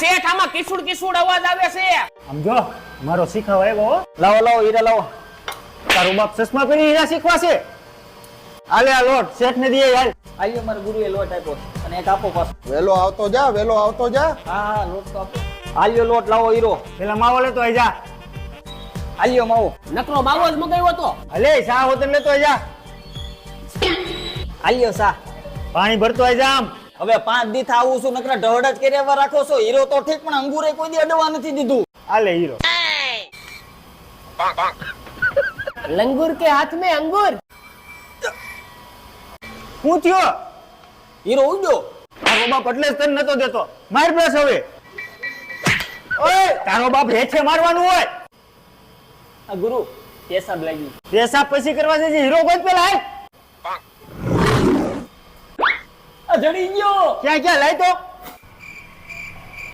શેઠ આમાં કિસુડ કિસુડ અવાજ આવે છે. સમજો મારો શીખાવા આવ્યો હો. લાવો લાવો હીરા લાવો. તારું બાપ ચશ્મા પહેરી હીરા શીખવા છે. આલે આ લોટ શેઠ ને દે હાલ. આલ્યો મારા ગુરુએ લોટ આપ્યો અને એક આપો પાછો. વેલો આવતો જા, વેલો આવતો જા. હા લોટ તો આપો. આલ્યો લોટ લાવો હીરો. પેલા માવો લેતો આઈ જા. આલ્યો માવો. નકરો માવો જ મગાવ્યો તો. અલે શા હોતન લેતો આઈ જા. આલ્યો સા. પાણી ભરતો આઈ જા. આમ હવે 5 દી આવું છું નકરા ઢહડ જ કર્યા રાખો છો. હીરો તો ઠીક પણ અંગુરે કોઈ દી અડવા નથી દીધું. આલે હીરો. લંગુર કે હાથ में अंगूर. હું થયો હીરો ઉડ્યો. તારો બાપ એટલે જ તને નતો દેતો. માર બસ હવે. ઓય તારો બાપ હેઠે મારવાનું હોય. આ ગુરુ પેશાબ લાગી. પેશાબ પછી કરવા જજે. હીરો ગોત પેલા હાલ. આ જડી ગયો. ક્યાં ક્યાં લાય તો